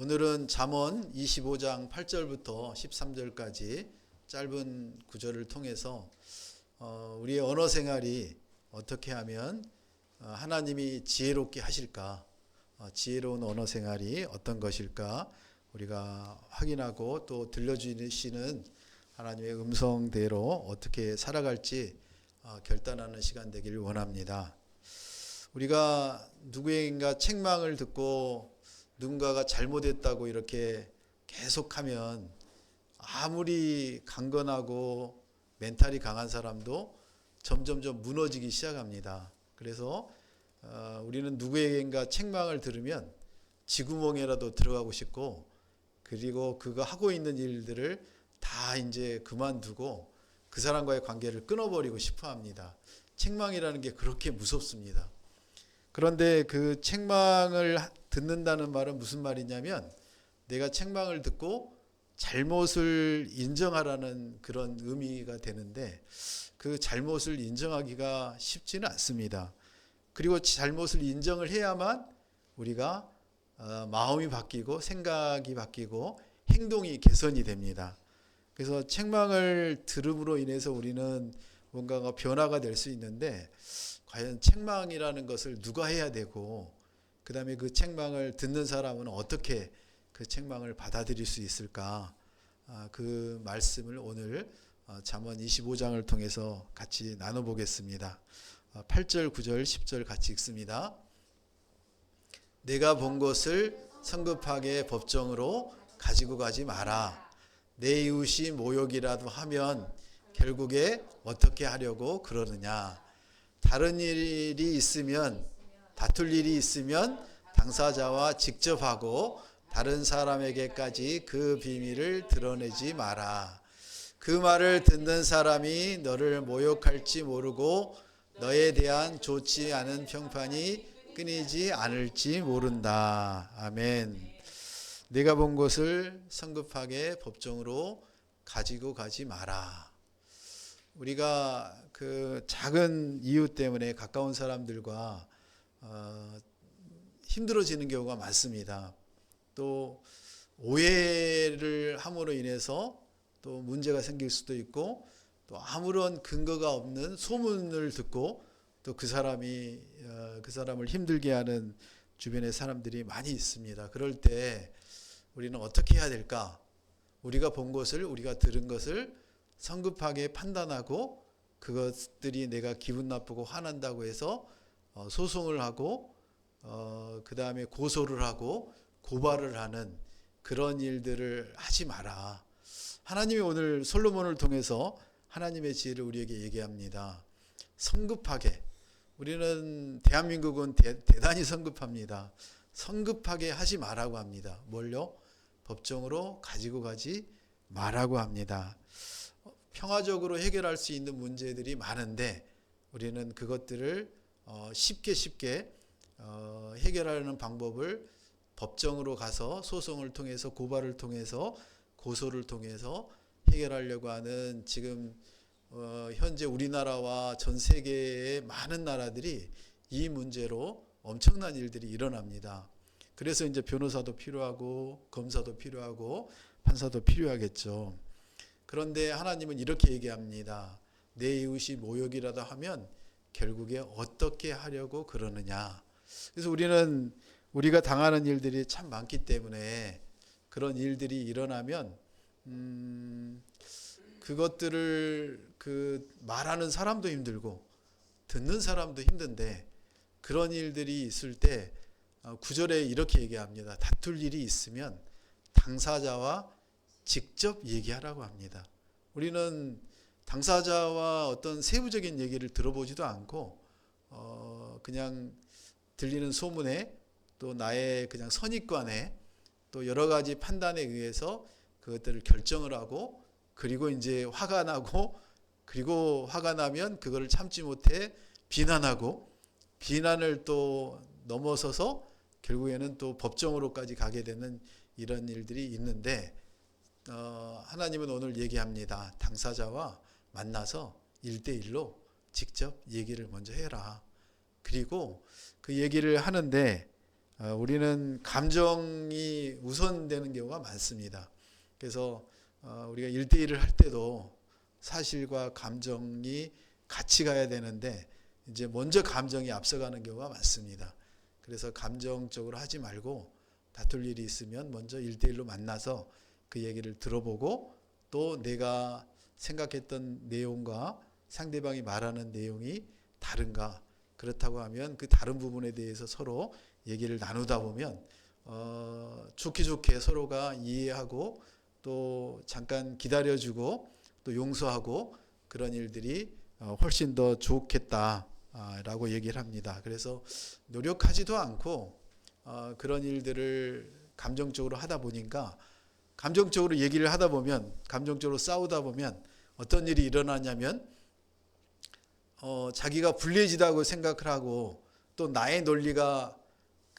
오늘은 잠언 25장 8절부터 13절까지 짧은 구절을 통해서 우리의 언어 생활이 어떻게 하면 하나님이 지혜롭게 하실까, 지혜로운 언어 생활이 어떤 것일까 우리가 확인하고 또 들려주시는 하나님의 음성대로 어떻게 살아갈지 결단하는 시간 되기를 원합니다. 우리가 누구에게인가 책망을 듣고 누군가가 잘못했다고 이렇게 계속하면 아무리 강건하고 멘탈이 강한 사람도 점점점 무너지기 시작합니다. 그래서 우리는 누구에게인가 책망을 들으면 쥐구멍에라도 들어가고 싶고, 그리고 그가 하고 있는 일들을 다 이제 그만두고 그 사람과의 관계를 끊어버리고 싶어 합니다. 책망이라는 게 그렇게 무섭습니다. 그런데 그 책망을 듣는다는 말은 무슨 말이냐면, 내가 책망을 듣고 잘못을 인정하라는 그런 의미가 되는데, 그 잘못을 인정하기가 쉽지는 않습니다. 그리고 잘못을 인정을 해야만 우리가 마음이 바뀌고 생각이 바뀌고 행동이 개선이 됩니다. 그래서 책망을 들음으로 인해서 우리는 뭔가가 변화가 될 수 있는데, 과연 책망이라는 것을 누가 해야 되고, 그 다음에 그 책망을 듣는 사람은 어떻게 그 책망을 받아들일 수 있을까, 그 말씀을 오늘 잠언 25장을 통해서 같이 나눠보겠습니다. 8절, 9절, 10절 같이 읽습니다. 내가 본 것을 성급하게 법정으로 가지고 가지 마라. 내 이웃이 모욕이라도 하면 결국에 어떻게 하려고 그러느냐. 다른 일이 있으면, 다툴 일이 있으면 당사자와 직접 하고 다른 사람에게까지 그 비밀을 드러내지 마라. 그 말을 듣는 사람이 너를 모욕할지 모르고 너에 대한 좋지 않은 평판이 끊이지 않을지 모른다. 아멘. 내가 본 것을 성급하게 법정으로 가지고 가지 마라. 우리가 그 작은 이유 때문에 가까운 사람들과 힘들어지는 경우가 많습니다. 또 오해를 함으로 인해서 또 문제가 생길 수도 있고, 또 아무런 근거가 없는 소문을 듣고 또 그 사람을 힘들게 하는 주변의 사람들이 많이 있습니다. 그럴 때 우리는 어떻게 해야 될까? 우리가 본 것을, 우리가 들은 것을 성급하게 판단하고, 그것들이 내가 기분 나쁘고 화난다고 해서 소송을 하고 그 다음에 고소를 하고 고발을 하는 그런 일들을 하지 마라. 하나님이 오늘 솔로몬을 통해서 하나님의 지혜를 우리에게 얘기합니다. 성급하게, 우리는 대한민국은 대단히 성급합니다. 성급하게 하지 마라고 합니다. 뭘요? 법정으로 가지고 가지 마라고 합니다. 평화적으로 해결할 수 있는 문제들이 많은데 우리는 그것들을 쉽게 해결하는 방법을 법정으로 가서 소송을 통해서, 고발을 통해서, 고소를 통해서 해결하려고 하는, 지금 현재 우리나라와 전 세계의 많은 나라들이 이 문제로 엄청난 일들이 일어납니다. 그래서 이제 변호사도 필요하고 검사도 필요하고 판사도 필요하겠죠. 그런데 하나님은 이렇게 얘기합니다. 내 이웃이 모욕이라도 하면 결국에 어떻게 하려고 그러느냐. 그래서 우리가 당하는 일들이 참 많기 때문에 그런 일들이 일어나면 그것들을 말하는 사람도 힘들고 듣는 사람도 힘든데, 그런 일들이 있을 때 9절에 이렇게 얘기합니다. 다툴 일이 있으면 당사자와 직접 얘기하라고 합니다. 우리는 당사자와 어떤 세부적인 얘기를 들어보지도 않고 그냥 들리는 소문에, 또 나의 그냥 선입관에, 또 여러 가지 판단에 의해서 그것들을 결정을 하고, 그리고 이제 화가 나고, 그리고 화가 나면 그거를 참지 못해 비난하고, 비난을 또 넘어서서 결국에는 또 법정으로까지 가게 되는 이런 일들이 있는데, 하나님은 오늘 얘기합니다. 당사자와 만나서 1대1로 직접 얘기를 먼저 해라. 그리고 그 얘기를 하는데 우리는 감정이 우선되는 경우가 많습니다. 그래서 우리가 1대1을 할 때도 사실과 감정이 같이 가야 되는데 이제 먼저 감정이 앞서가는 경우가 많습니다. 그래서 감정적으로 하지 말고 다툴 일이 있으면 먼저 1대1로 만나서 그 얘기를 들어보고 또 내가 생각했던 내용과 상대방이 말하는 내용이 다른가, 그렇다고 하면 그 다른 부분에 대해서 서로 얘기를 나누다 보면 좋게 좋게 서로가 이해하고 또 잠깐 기다려주고 또 용서하고 그런 일들이 훨씬 더 좋겠다라고 얘기를 합니다. 그래서 노력하지도 않고 그런 일들을 감정적으로 하다 보니까, 감정적으로 얘기를 하다 보면, 감정적으로 싸우다 보면 어떤 일이 일어나냐면 자기가 불리해지다고 생각을 하고 또 나의 논리가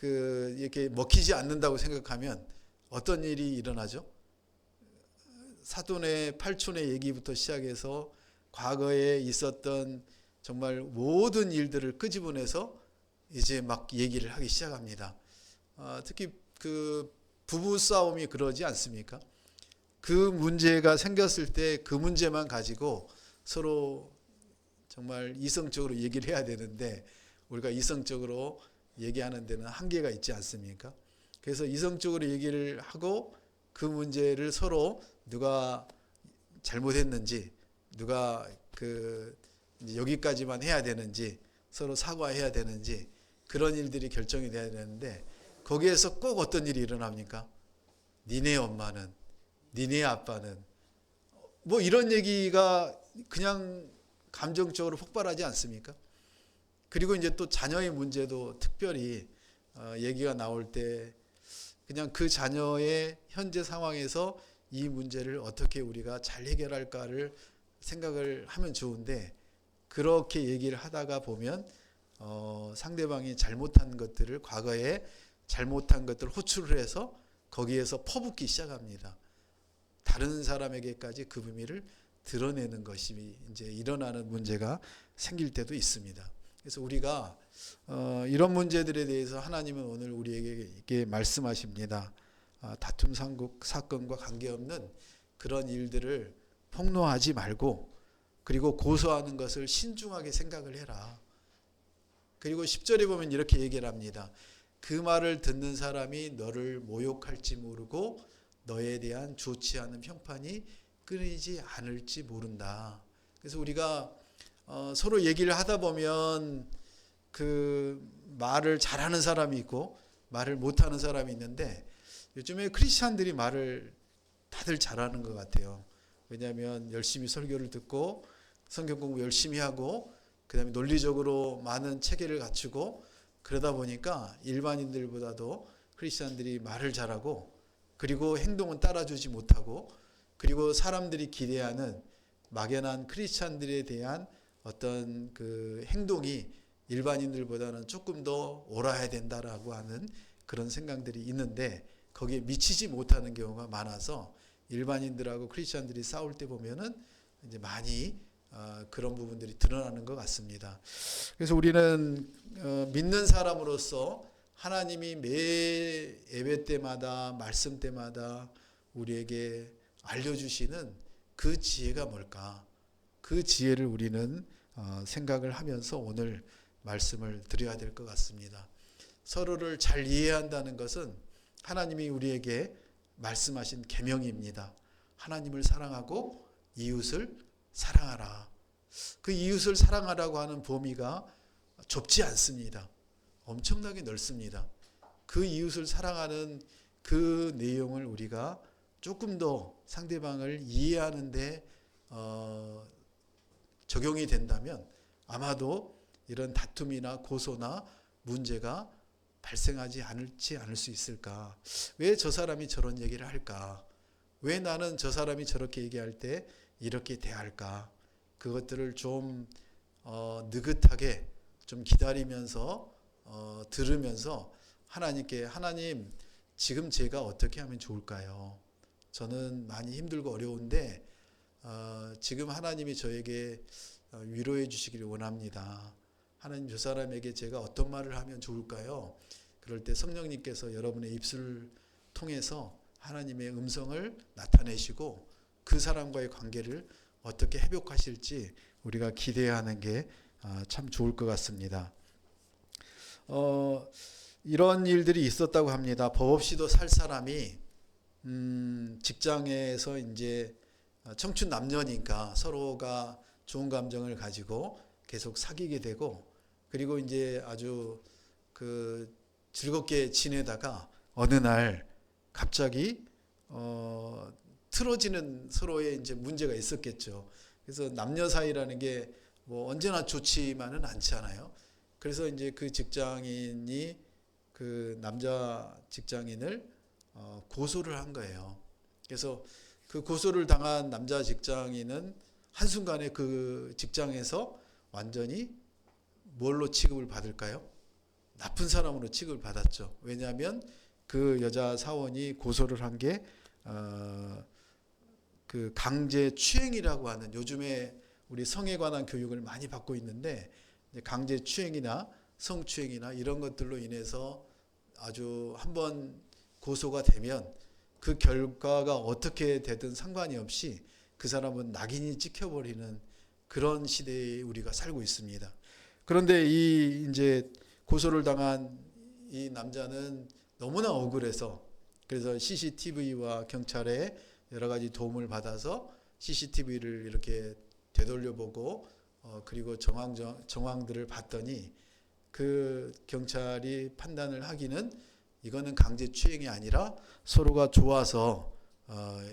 이렇게 먹히지 않는다고 생각하면 어떤 일이 일어나죠? 사돈의 팔촌의 얘기부터 시작해서 과거에 있었던 정말 모든 일들을 끄집어내서 이제 막 얘기를 하기 시작합니다. 특히 그 부부 싸움이 그러지 않습니까? 그 문제가 생겼을 때 그 문제만 가지고 서로 정말 이성적으로 얘기를 해야 되는데 우리가 이성적으로 얘기하는 데는 한계가 있지 않습니까? 그래서 이성적으로 얘기를 하고 그 문제를 서로 누가 잘못했는지, 누가 이제 여기까지만 해야 되는지, 서로 사과해야 되는지, 그런 일들이 결정이 돼야 되는데 거기에서 꼭 어떤 일이 일어납니까? 니네 엄마는, 니네 아빠는, 뭐 이런 얘기가 그냥 감정적으로 폭발하지 않습니까? 그리고 이제 또 자녀의 문제도 특별히 얘기가 나올 때 그냥 그 자녀의 현재 상황에서 이 문제를 어떻게 우리가 잘 해결할까를 생각을 하면 좋은데, 그렇게 얘기를 하다가 보면 상대방이 잘못한 것들을, 과거에 잘못한 것들을 호출을 해서 거기에서 퍼붓기 시작합니다. 다른 사람에게까지 그 비밀을 드러내는 것이 이제 일어나는 문제가 생길 때도 있습니다. 그래서 우리가 이런 문제들에 대해서 하나님은 오늘 우리에게 말씀하십니다. 다툼 사건과 관계없는 그런 일들을 폭로하지 말고, 그리고 고소하는 것을 신중하게 생각을 해라. 그리고 10절에 보면 이렇게 얘기를 합니다. 그 말을 듣는 사람이 너를 모욕할지 모르고 너에 대한 좋지 않은 평판이 끊이지 않을지 모른다. 그래서 우리가 서로 얘기를 하다 보면 그 말을 잘하는 사람이 있고 말을 못하는 사람이 있는데, 요즘에 크리스찬들이 말을 다들 잘하는 것 같아요. 왜냐하면 열심히 설교를 듣고 성경 공부 열심히 하고 그다음에 논리적으로 많은 체계를 갖추고 그러다 보니까 일반인들보다도 크리스찬들이 말을 잘하고, 그리고 행동은 따라주지 못하고, 그리고 사람들이 기대하는 막연한 크리스찬들에 대한 어떤 그 행동이 일반인들보다는 조금 더 옳아야 된다라고 하는 그런 생각들이 있는데, 거기에 미치지 못하는 경우가 많아서 일반인들하고 크리스찬들이 싸울 때 보면은 이제 많이 그런 부분들이 드러나는 것 같습니다. 그래서 우리는 믿는 사람으로서 하나님이 매 예배 때마다 말씀 때마다 우리에게 알려주시는 그 지혜가 뭘까? 그 지혜를 우리는 생각을 하면서 오늘 말씀을 드려야 될 것 같습니다. 서로를 잘 이해한다는 것은 하나님이 우리에게 말씀하신 계명입니다. 하나님을 사랑하고 이웃을 사랑하라. 그 이웃을 사랑하라고 하는 범위가 좁지 않습니다. 엄청나게 넓습니다. 그 이웃을 사랑하는 그 내용을 우리가 조금 더 상대방을 이해하는데 적용이 된다면 아마도 이런 다툼이나 고소나 문제가 발생하지 않을 수 있을까? 왜 저 사람이 저런 얘기를 할까? 왜 나는 저 사람이 저렇게 얘기할 때 이렇게 대할까? 그것들을 좀 느긋하게 좀 기다리면서 들으면서 하나님께, 하나님 지금 제가 어떻게 하면 좋을까요? 저는 많이 힘들고 어려운데 지금 하나님이 저에게 위로해 주시기를 원합니다. 하나님 저 사람에게 제가 어떤 말을 하면 좋을까요? 그럴 때 성령님께서 여러분의 입술을 통해서 하나님의 음성을 나타내시고 그 사람과의 관계를 어떻게 회복하실지 우리가 기대하는 게 참 좋을 것 같습니다. 이런 일들이 있었다고 합니다. 법 없이도 살 사람이 직장에서 이제 청춘 남녀니까 서로가 좋은 감정을 가지고 계속 사귀게 되고, 그리고 이제 아주 즐겁게 지내다가 어느 날 갑자기 틀어지는 서로의 이제 문제가 있었겠죠. 그래서 남녀 사이라는 게 뭐 언제나 좋지만은 않잖아요. 그래서 이제 그 직장인이 그 남자 직장인을 고소를 한 거예요. 그래서 그 고소를 당한 남자 직장인은 한순간에 그 직장에서 완전히 뭘로 취급을 받을까요? 나쁜 사람으로 취급을 받았죠. 왜냐하면 그 여자 사원이 고소를 한 게 그 강제추행이라고 하는, 요즘에 우리 성에 관한 교육을 많이 받고 있는데 강제추행이나 성추행이나 이런 것들로 인해서 아주 한번 고소가 되면 그 결과가 어떻게 되든 상관이 없이 그 사람은 낙인이 찍혀버리는 그런 시대에 우리가 살고 있습니다. 그런데 이 이제 고소를 당한 이 남자는 너무나 억울해서, 그래서 CCTV와 경찰의 여러 가지 도움을 받아서 CCTV를 이렇게 되돌려보고 그리고 정황들을 봤더니 그 경찰이 판단을 하기는 이거는 강제추행이 아니라 서로가 좋아서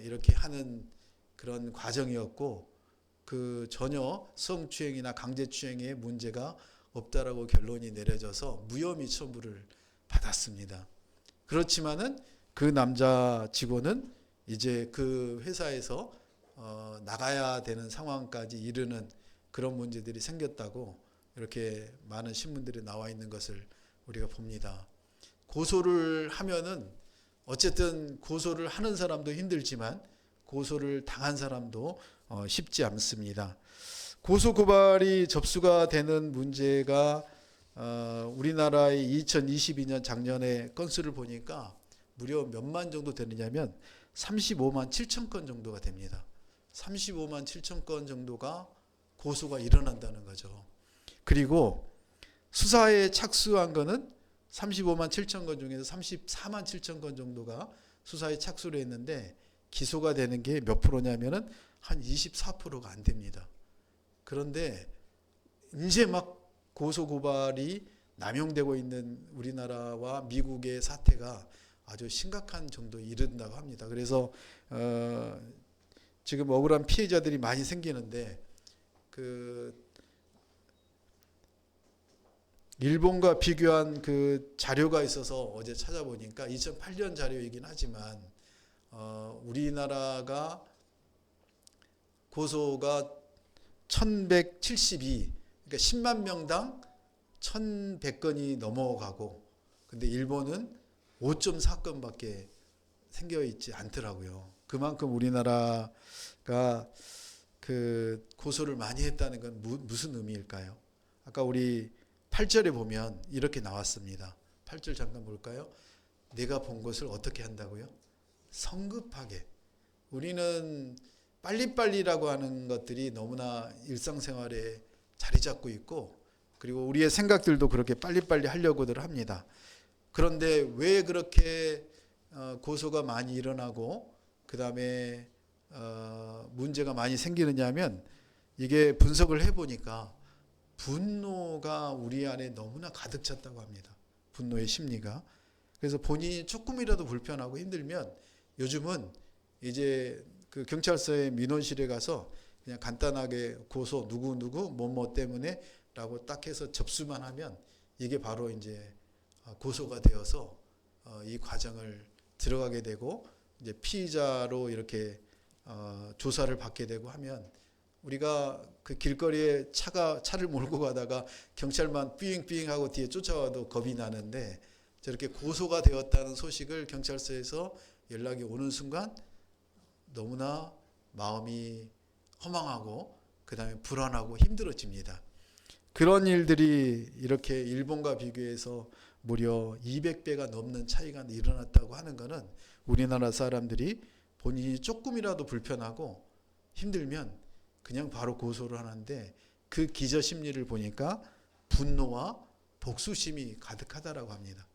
이렇게 하는 그런 과정이었고, 그 전혀 성추행이나 강제추행의 문제가 없다라고 결론이 내려져서 무혐의 처분을 받았습니다. 그렇지만은 그 남자 직원은 이제 그 회사에서 나가야 되는 상황까지 이르는 그런 문제들이 생겼다고 이렇게 많은 신문들이 나와 있는 것을 우리가 봅니다. 고소를 하면은 어쨌든 고소를 하는 사람도 힘들지만 고소를 당한 사람도 쉽지 않습니다. 고소 고발이 접수가 되는 문제가 우리나라의 2022년 작년에 건수를 보니까 무려 몇만 정도 되느냐면 35만 7천 건 정도가 됩니다. 35만 7천 건 정도가 고소가 일어난다는 거죠. 그리고 수사에 착수한 거는 35만 7천 건 중에서 34만 7천 건 정도가 수사에 착수를 했는데 기소가 되는 게 몇 프로냐면은 한 24%가 안 됩니다. 그런데 이제 막 고소 고발이 남용되고 있는 우리나라와 미국의 사태가 아주 심각한 정도에 이른다고 합니다. 그래서 지금 억울한 피해자들이 많이 생기는데 일본과 비교한 그 자료가 있어서 어제 찾아보니까 2008년 자료이긴 하지만 우리나라가 고소가 1172, 그러니까 10만 명당 1100건이 넘어가고, 근데 일본은 5.4건밖에 생겨 있지 않더라고요. 그만큼 우리나라가 그 고소를 많이 했다는 건 무슨 의미일까요? 아까 우리 8절에 보면 이렇게 나왔습니다. 8절 잠깐 볼까요? 내가 본 것을 어떻게 한다고요? 성급하게. 우리는 빨리빨리라고 하는 것들이 너무나 일상생활에 자리 잡고 있고, 그리고 우리의 생각들도 그렇게 빨리빨리 하려고들 합니다. 그런데 왜 그렇게 고소가 많이 일어나고 그 다음에 문제가 많이 생기느냐 하면, 이게 분석을 해보니까 분노가 우리 안에 너무나 가득 찼다고 합니다. 분노의 심리가. 그래서 본인이 조금이라도 불편하고 힘들면 요즘은 이제 그 경찰서의 민원실에 가서 그냥 간단하게 고소 누구누구 뭐뭐 때문에 라고 딱 해서 접수만 하면 이게 바로 이제 고소가 되어서 이 과정을 들어가게 되고 이제 피의자로 이렇게 조사를 받게 되고 하면, 우리가 그 길거리에 차를 몰고 가다가 경찰만 삐잉삐잉 하고 뒤에 쫓아와도 겁이 나는데, 저렇게 고소가 되었다는 소식을 경찰서에서 연락이 오는 순간 너무나 마음이 허망하고 그 다음에 불안하고 힘들어집니다. 그런 일들이 이렇게 일본과 비교해서 무려 200배가 넘는 차이가 일어났다고 하는 것은 우리나라 사람들이 본인이 조금이라도 불편하고 힘들면 그냥 바로 고소를 하는데 그 기저 심리를 보니까 분노와 복수심이 가득하다라고 합니다.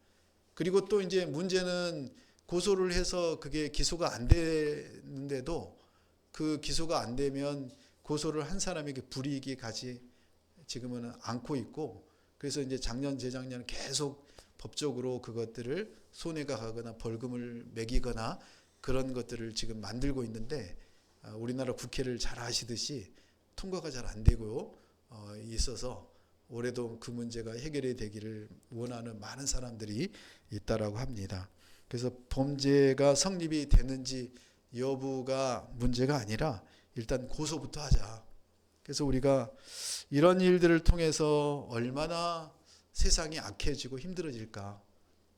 그리고 또 이제 문제는 고소를 해서 그게 기소가 안 되는데도 그 기소가 안 되면 고소를 한 사람에게 불이익이 가지 지금은 않고 있고, 그래서 이제 작년 재작년 계속 법적으로 그것들을 손해가 가거나 벌금을 매기거나 그런 것들을 지금 만들고 있는데 우리나라 국회를 잘 아시듯이 통과가 잘 안 되고 있어서 올해도 그 문제가 해결이 되기를 원하는 많은 사람들이 있다라고 합니다. 그래서 범죄가 성립이 되는지 여부가 문제가 아니라 일단 고소부터 하자. 그래서 우리가 이런 일들을 통해서 얼마나 세상이 악해지고 힘들어질까.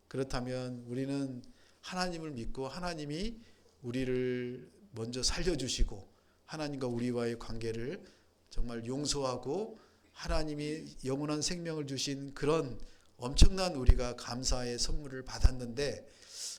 그렇다면 우리는 하나님을 믿고 하나님이 우리를 먼저 살려주시고 하나님과 우리와의 관계를 정말 용서하고 하나님이 영원한 생명을 주신 그런 엄청난 우리가 감사의 선물을 받았는데,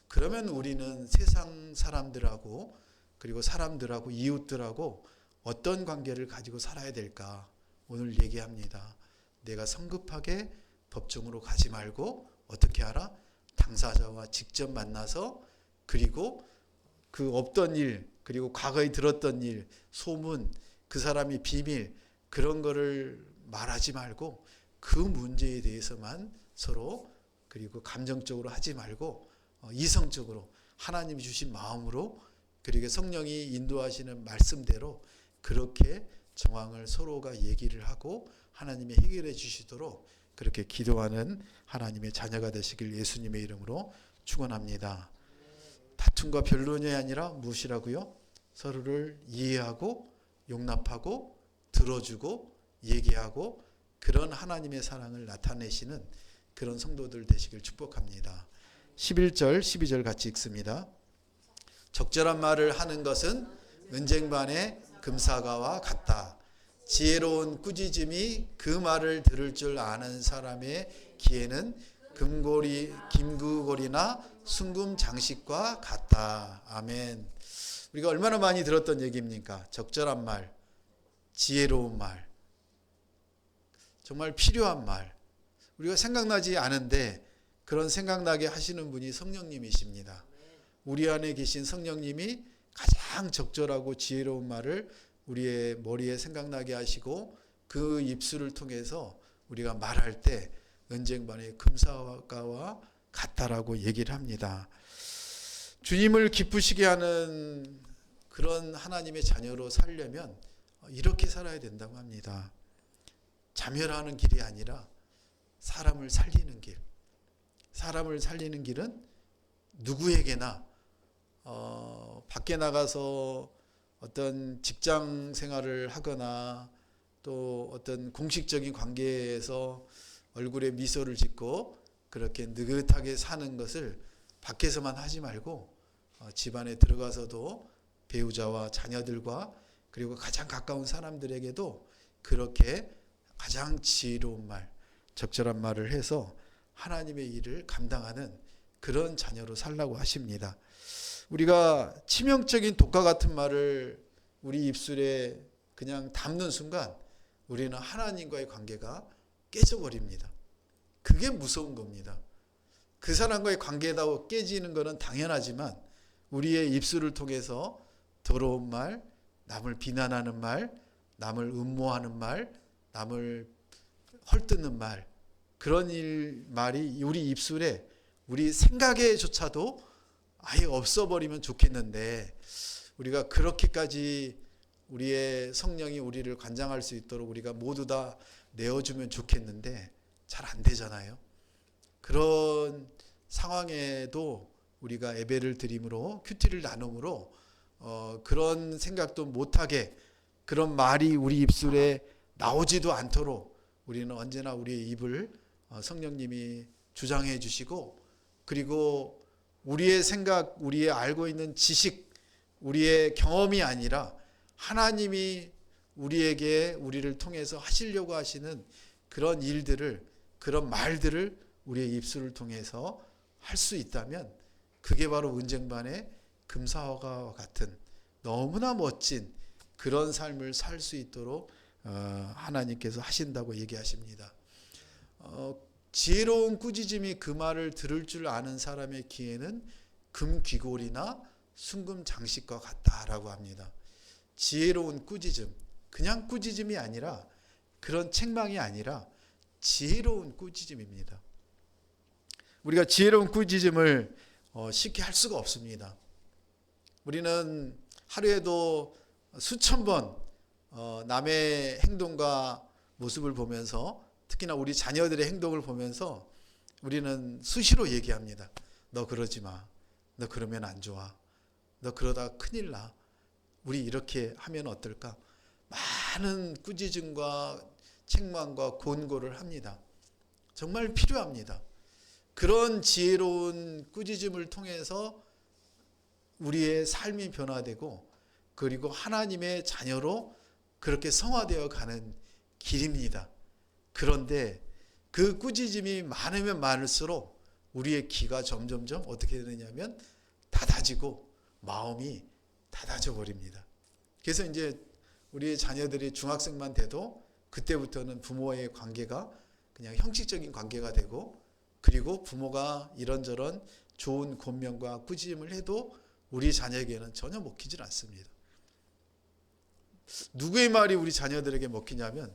그러면 우리는 세상 사람들하고 그리고 사람들하고 이웃들하고 어떤 관계를 가지고 살아야 될까 오늘 얘기합니다. 내가 성급하게 법정으로 가지 말고 어떻게 하라? 당사자와 직접 만나서 그리고 그 없던 일, 그리고 과거에 들었던 일, 소문, 그 사람이 비밀, 그런 거를 말하지 말고 그 문제에 대해서만 서로 그리고 감정적으로 하지 말고 이성적으로 하나님이 주신 마음으로 그리고 성령이 인도하시는 말씀대로 그렇게 정황을 서로가 얘기를 하고 하나님이 해결해 주시도록 그렇게 기도하는 하나님의 자녀가 되시길 예수님의 이름으로 축원합니다. 다툼과 변론이 아니라 무엇이라고요? 서로를 이해하고 용납하고 들어주고 얘기하고 그런 하나님의 사랑을 나타내시는 그런 성도들 되시길 축복합니다. 11절 12절 같이 읽습니다. 적절한 말을 하는 것은 은쟁반의 금사과와 같다. 지혜로운 꾸짖음이 그 말을 들을 줄 아는 사람의 귀에는 김구걸이나 순금 장식과 같다. 아멘. 우리가 얼마나 많이 들었던 얘기입니까? 적절한 말, 지혜로운 말, 정말 필요한 말. 우리가 생각나지 않은데 그런 생각나게 하시는 분이 성령님이십니다. 우리 안에 계신 성령님이 가장 적절하고 지혜로운 말을 우리의 머리에 생각나게 하시고 그 입술을 통해서 우리가 말할 때 은쟁반의 금사과와 같다라고 얘기를 합니다. 주님을 기쁘시게 하는 그런 하나님의 자녀로 살려면 이렇게 살아야 된다고 합니다. 자멸하는 길이 아니라 사람을 살리는 길. 사람을 살리는 길은 누구에게나 밖에 나가서 어떤 직장 생활을 하거나 또 어떤 공식적인 관계에서 얼굴에 미소를 짓고 그렇게 느긋하게 사는 것을 밖에서만 하지 말고 집안에 들어가서도 배우자와 자녀들과 그리고 가장 가까운 사람들에게도 그렇게 가장 지혜로운 말, 적절한 말을 해서 하나님의 일을 감당하는 그런 자녀로 살라고 하십니다. 우리가 치명적인 독과 같은 말을 우리 입술에 그냥 담는 순간 우리는 하나님과의 관계가 깨져버립니다. 그게 무서운 겁니다. 그 사람과의 관계가 깨지는 것은 당연하지만 우리의 입술을 통해서 더러운 말, 남을 비난하는 말, 남을 음모하는 말, 남을 헐뜯는 말, 그런 말이 우리 입술에 우리 생각에조차도 아예 없어버리면 좋겠는데 우리가 그렇게까지 우리의 성령이 우리를 관장할 수 있도록 우리가 모두 다 내어주면 좋겠는데 잘 안 되잖아요. 그런 상황에도 우리가 예배를 드림으로 큐티를 나눔으로 그런 생각도 못하게 그런 말이 우리 입술에 나오지도 않도록 우리는 언제나 우리의 입을 성령님이 주장해 주시고 그리고 우리의 생각, 우리의 알고 있는 지식, 우리의 경험이 아니라 하나님이 우리에게 우리를 통해서 하시려고 하시는 그런 일들을 그런 말들을 우리의 입술을 통해서 할 수 있다면 그게 바로 은쟁반의 금사화와 같은 너무나 멋진 그런 삶을 살 수 있도록 하나님께서 하신다고 얘기하십니다. 지혜로운 꾸짖음이 그 말을 들을 줄 아는 사람의 귀에는 금귀골이나 순금 장식과 같다라고 합니다. 지혜로운 꾸짖음, 그냥 꾸짖음이 아니라 그런 책망이 아니라 지혜로운 꾸짖음입니다. 우리가 지혜로운 꾸짖음을 쉽게 할 수가 없습니다. 우리는 하루에도 수천 번 남의 행동과 모습을 보면서 특히나 우리 자녀들의 행동을 보면서 우리는 수시로 얘기합니다. 너 그러지 마. 너 그러면 안 좋아. 너 그러다 큰일 나. 우리 이렇게 하면 어떨까? 많은 꾸짖음과 책망과 권고를 합니다. 정말 필요합니다. 그런 지혜로운 꾸짖음을 통해서 우리의 삶이 변화되고 그리고 하나님의 자녀로 그렇게 성화되어 가는 길입니다. 그런데 그 꾸짖음이 많으면 많을수록 우리의 귀가 점점점 어떻게 되느냐면 닫아지고 마음이 닫아져 버립니다. 그래서 이제 우리 자녀들이 중학생만 돼도 그때부터는 부모의 관계가 그냥 형식적인 관계가 되고 그리고 부모가 이런저런 좋은 권면과 꾸짖음을 해도 우리 자녀에게는 전혀 먹히질 않습니다. 누구의 말이 우리 자녀들에게 먹히냐면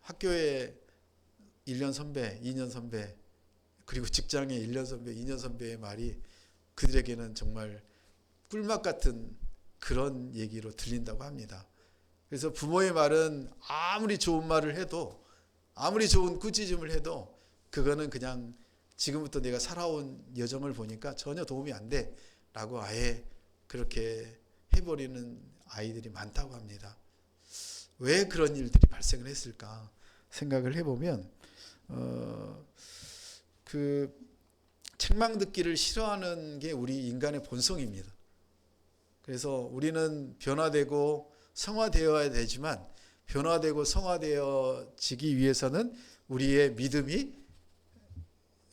학교에 1년 선배, 2년 선배 그리고 직장에 1년 선배, 2년 선배의 말이 그들에게는 정말 꿀맛 같은 그런 얘기로 들린다고 합니다. 그래서 부모의 말은 아무리 좋은 말을 해도 아무리 좋은 꾸짖음을 해도 그거는 그냥 지금부터 내가 살아온 여정을 보니까 전혀 도움이 안 돼 라고 아예 그렇게 해버리는 아이들이 많다고 합니다. 왜 그런 일들이 발생을 했을까 생각을 해보면 그 책망 듣기를 싫어하는 게 우리 인간의 본성입니다. 그래서 우리는 변화되고 성화되어야 되지만 변화되고 성화되어지기 위해서는 우리의 믿음이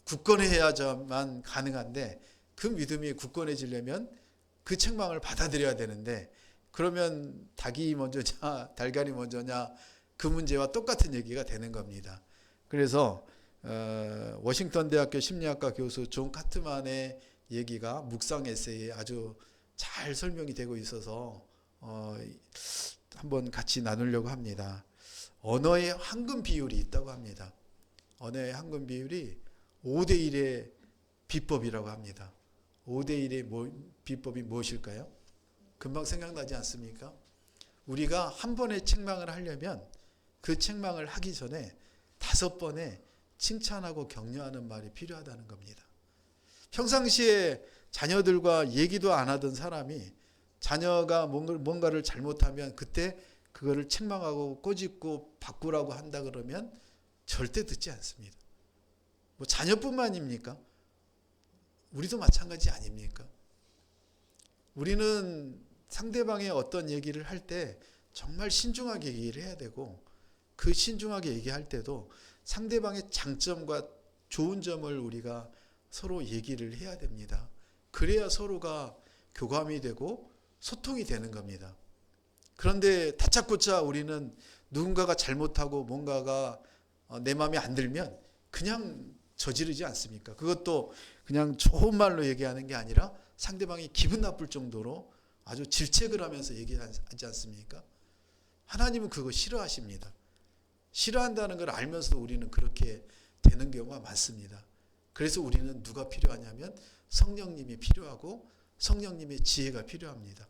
굳건해야만 가능한데 그 믿음이 굳건해지려면 그 책망을 받아들여야 되는데 그러면 닭이 먼저냐 달걀이 먼저냐 그 문제와 똑같은 얘기가 되는 겁니다. 그래서 워싱턴 대학교 심리학과 교수 존 카트만의 얘기가 묵상 에세이에 아주 잘 설명이 되고 있어서 한번 같이 나누려고 합니다. 언어의 황금 비율이 있다고 합니다. 언어의 황금 비율이 5대1의 비법이라고 합니다. 5대1의 비법이 무엇일까요? 금방 생각나지 않습니까? 우리가 한 번의 책망을 하려면 그 책망을 하기 전에 5번의 칭찬하고 격려하는 말이 필요하다는 겁니다. 평상시에 자녀들과 얘기도 안 하던 사람이 자녀가 뭔가를 잘못하면 그때 그거를 책망하고 꼬집고 바꾸라고 한다 그러면 절대 듣지 않습니다. 뭐 자녀뿐만입니까? 우리도 마찬가지 아닙니까? 우리는 상대방의 어떤 얘기를 할 때 정말 신중하게 얘기를 해야 되고 그 신중하게 얘기할 때도 상대방의 장점과 좋은 점을 우리가 서로 얘기를 해야 됩니다. 그래야 서로가 교감이 되고 소통이 되는 겁니다. 그런데 다짜고짜 우리는 누군가가 잘못하고 뭔가가 내 마음에 안 들면 그냥 저지르지 않습니까? 그것도 그냥 좋은 말로 얘기하는 게 아니라 상대방이 기분 나쁠 정도로 아주 질책을 하면서 얘기하지 않습니까? 하나님은 그거 싫어하십니다. 싫어한다는 걸 알면서도 우리는 그렇게 되는 경우가 많습니다. 그래서 우리는 누가 필요하냐면 성령님이 필요하고 성령님의 지혜가 필요합니다.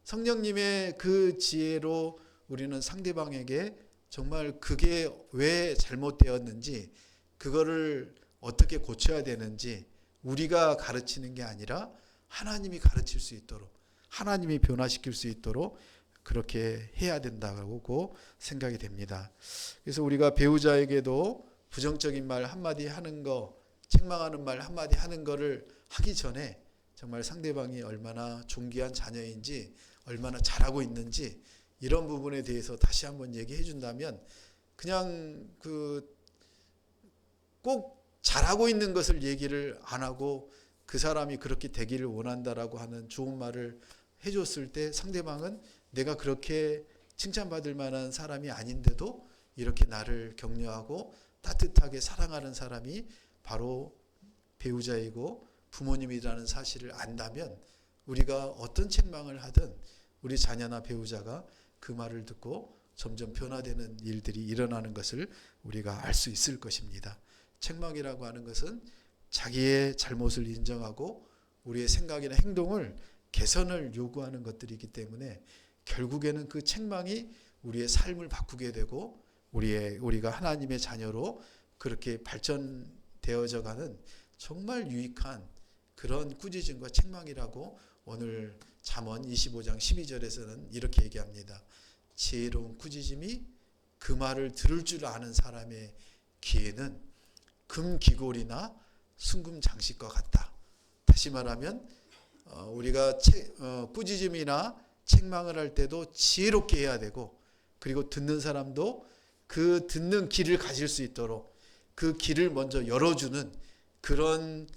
성령님의 그 지혜로 우리는 상대방에게 정말 그게 왜 잘못되었는지 그거를 어떻게 고쳐야 되는지 우리가 가르치는 게 아니라 하나님이 가르칠 수 있도록 하나님이 변화시킬 수 있도록 그렇게 해야 된다고 생각이 됩니다. 그래서 우리가 배우자에게도 부정적인 말 한마디 하는 거, 책망하는 말 한마디 하는 거를 하기 전에 정말 상대방이 얼마나 존귀한 자녀인지 얼마나 잘하고 있는지 이런 부분에 대해서 다시 한번 얘기해 준다면 그냥 꼭 잘하고 있는 것을 얘기를 안 하고 그 사람이 그렇게 되기를 원한다라고 하는 좋은 말을 해줬을 때 상대방은 내가 그렇게 칭찬받을 만한 사람이 아닌데도 이렇게 나를 격려하고 따뜻하게 사랑하는 사람이 바로 배우자이고 부모님이라는 사실을 안다면 우리가 어떤 책망을 하든 우리 자녀나 배우자가 그 말을 듣고 점점 변화되는 일들이 일어나는 것을 우리가 알 수 있을 것입니다. 책망이라고 하는 것은 자기의 잘못을 인정하고 우리의 생각이나 행동을 개선을 요구하는 것들이기 때문에 결국에는 그 책망이 우리의 삶을 바꾸게 되고 우리가 하나님의 자녀로 그렇게 발전되어져 가는 정말 유익한 그런 꾸짖음과 책망이라고 오늘 잠언 25장 12절에서는 이렇게 얘기합니다. 지혜로운 꾸짖음이 그 말을 들을 줄 아는 사람의 귀에는 금귀골이나 순금장식과 같다. 다시 말하면 우리가 꾸짖음이나 책망을 할 때도 지혜롭게 해야 되고 그리고 듣는 사람도 그 듣는 귀를 가질 수 있도록 그 귀를 먼저 열어주는 그런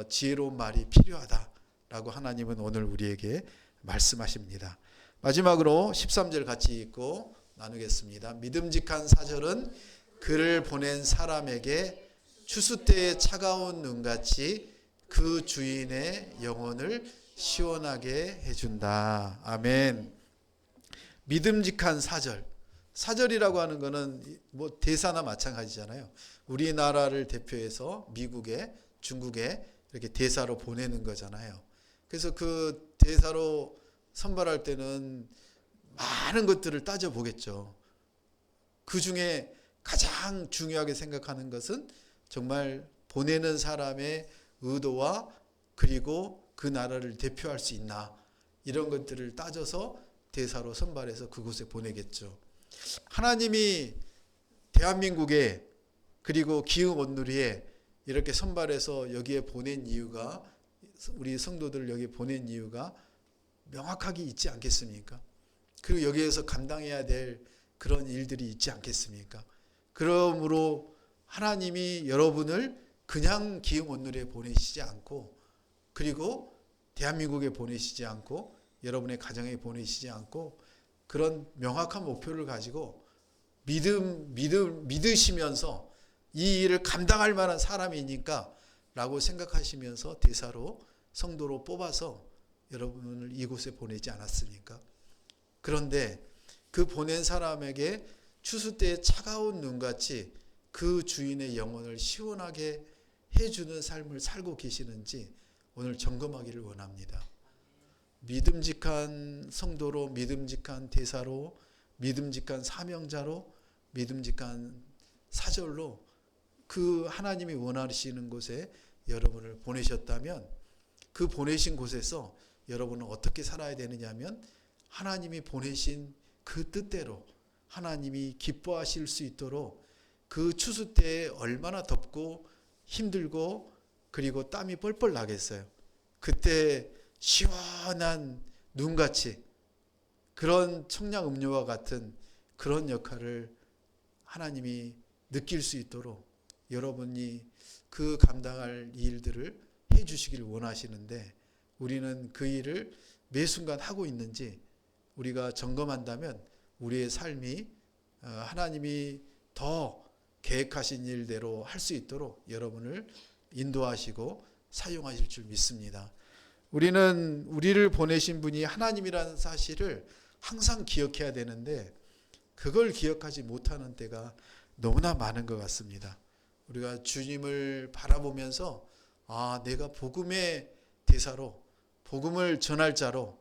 지혜로운 말이 필요하다라고 하나님은 오늘 우리에게 말씀하십니다. 마지막으로 13절 같이 읽고 나누겠습니다. 믿음직한 사절은 그를 보낸 사람에게 추수 때의 차가운 눈같이 그 주인의 영혼을 시원하게 해준다. 아멘. 믿음직한 사절. 사절이라고 하는 것은 뭐 대사나 마찬가지잖아요. 우리나라를 대표해서 미국에, 중국에 이렇게 대사로 보내는 거잖아요. 그래서 그 대사로 선발할 때는 많은 것들을 따져보겠죠. 그 중에 가장 중요하게 생각하는 것은 정말 보내는 사람의 의도와 그리고 그 나라를 대표할 수 있나 이런 것들을 따져서 대사로 선발해서 그곳에 보내겠죠. 하나님이 대한민국에 그리고 기흥 온누리에 이렇게 선발해서 여기에 보낸 이유가 우리 성도들을 여기 보낸 이유가 명확하게 있지 않겠습니까? 그리고 여기에서 감당해야 될 그런 일들이 있지 않겠습니까? 그러므로 하나님이 여러분을 그냥 기흥 온누리에 보내시지 않고 그리고 대한민국에 보내시지 않고 여러분의 가정에 보내시지 않고 그런 명확한 목표를 가지고 믿으시면서 이 일을 감당할 만한 사람이니까 라고 생각하시면서 대사로 성도로 뽑아서 여러분을 이곳에 보내지 않았습니까? 그런데 그 보낸 사람에게 추수 때의 차가운 눈같이 그 주인의 영혼을 시원하게 해주는 삶을 살고 계시는지 오늘 점검하기를 원합니다. 믿음직한 성도로, 믿음직한 대사로, 믿음직한 사명자로, 믿음직한 사절로 그 하나님이 원하시는 곳에 여러분을 보내셨다면 그 보내신 곳에서 여러분은 어떻게 살아야 되느냐 하면 하나님이 보내신 그 뜻대로 하나님이 기뻐하실 수 있도록 그 추수 때에 얼마나 덥고 힘들고 그리고 땀이 뻘뻘 나겠어요. 그때 시원한 눈같이 그런 청량 음료와 같은 그런 역할을 하나님이 느낄 수 있도록 여러분이 그 감당할 일들을 해주시길 원하시는데 우리는 그 일을 매 순간 하고 있는지 우리가 점검한다면 우리의 삶이 하나님이 더 계획하신 일대로 할 수 있도록 여러분을 인도하시고 사용하실 줄 믿습니다. 우리는 우리를 보내신 분이 하나님이라는 사실을 항상 기억해야 되는데 그걸 기억하지 못하는 때가 너무나 많은 것 같습니다. 우리가 주님을 바라보면서 내가 복음의 대사로 복음을 전할 자로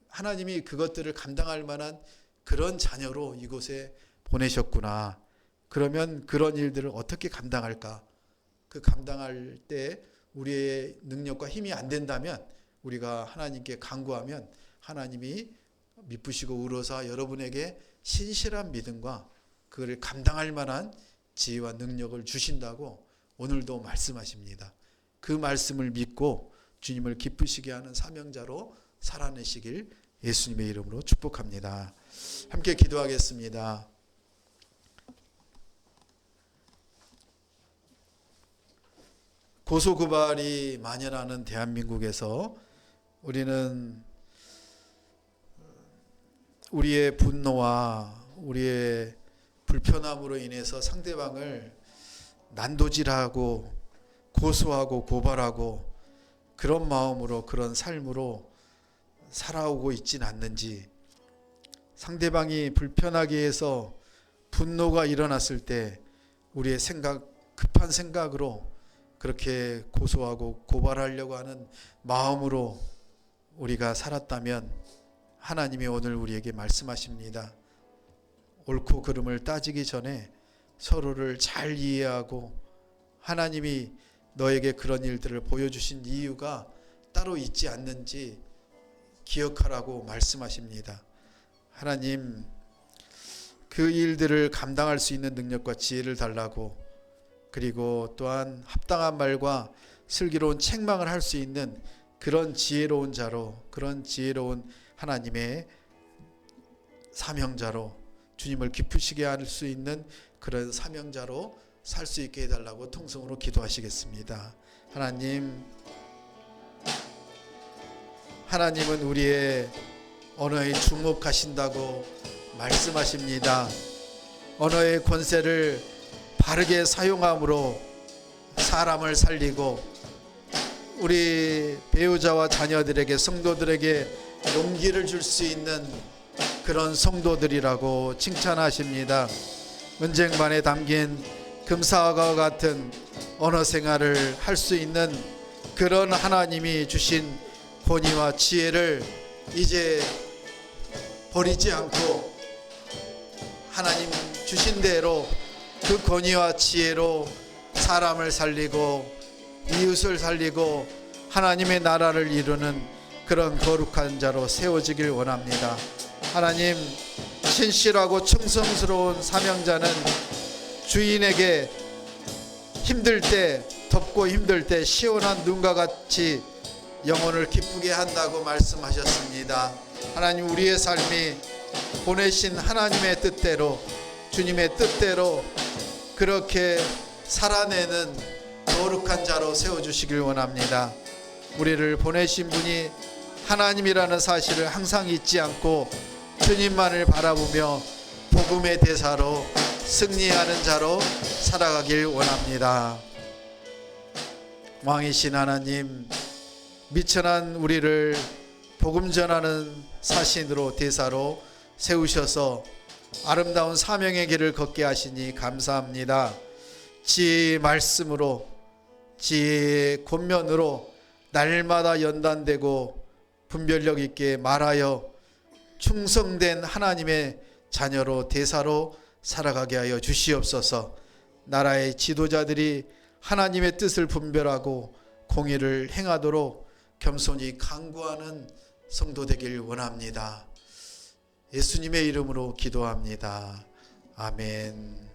하나님이 그것들을 감당할 만한 그런 자녀로 이곳에 보내셨구나. 그러면 그런 일들을 어떻게 감당할까? 그 감당할 때 우리의 능력과 힘이 안 된다면 우리가 하나님께 간구하면 하나님이 미쁘시고 우러사 여러분에게 신실한 믿음과 그를 감당할 만한 지혜와 능력을 주신다고 오늘도 말씀하십니다. 그 말씀을 믿고 주님을 기쁘시게 하는 사명자로 살아내시길 예수님의 이름으로 축복합니다. 함께 기도하겠습니다. 고소고발이 만연하는 대한민국에서 우리는 우리의 분노와 우리의 불편함으로 인해서 상대방을 난도질하고 고소하고 고발하고 그런 마음으로, 그런 삶으로 살아오고 있진 않는지, 상대방이 불편하게 해서 분노가 일어났을 때 우리의 급한 생각으로 그렇게 고소하고 고발하려고 하는 마음으로 우리가 살았다면 하나님이 오늘 우리에게 말씀하십니다. 옳고 그름을 따지기 전에 서로를 잘 이해하고, 하나님이 너에게 그런 일들을 보여주신 이유가 따로 있지 않는지 기억하라고 말씀하십니다. 하나님, 그 일들을 감당할 수 있는 능력과 지혜를 달라고, 그리고 또한 합당한 말과 슬기로운 책망을 할 수 있는 그런 지혜로운 자로, 그런 지혜로운 하나님의 사명자로, 주님을 기쁘시게 할 수 있는 그런 사명자로 살 수 있게 해달라고 통성으로 기도하시겠습니다. 하나님은 우리의 언어에 주목하신다고 말씀하십니다. 언어의 권세를 바르게 사용함으로 사람을 살리고, 우리 배우자와 자녀들에게, 성도들에게 용기를 줄 수 있는 그런 성도들이라고 칭찬하십니다. 은쟁반에 담긴 금사와 같은 언어 생활을 할 수 있는 그런 하나님이 주신 권위와 지혜를 이제 버리지 않고 하나님 주신 대로 그 권위와 지혜로 사람을 살리고 이웃을 살리고 하나님의 나라를 이루는 그런 거룩한 자로 세워지길 원합니다. 하나님, 신실하고 충성스러운 사명자는 주인에게 힘들 때, 덥고 힘들 때 시원한 눈과 같이 영혼을 기쁘게 한다고 말씀하셨습니다. 하나님, 우리의 삶이 보내신 하나님의 뜻대로, 주님의 뜻대로 그렇게 살아내는 거룩한 자로 세워주시길 원합니다. 우리를 보내신 분이 하나님이라는 사실을 항상 잊지 않고 주님만을 바라보며 복음의 대사로 승리하는 자로 살아가길 원합니다. 왕이신 하나님, 미천한 우리를 복음 전하는 사신으로, 대사로 세우셔서 아름다운 사명의 길을 걷게 하시니 감사합니다. 지혜의 말씀으로, 지혜의 권면으로 날마다 연단되고 분별력 있게 말하여 충성된 하나님의 자녀로, 대사로 살아가게 하여 주시옵소서. 나라의 지도자들이 하나님의 뜻을 분별하고 공의를 행하도록 겸손히 간구하는 성도 되길 원합니다. 예수님의 이름으로 기도합니다. 아멘.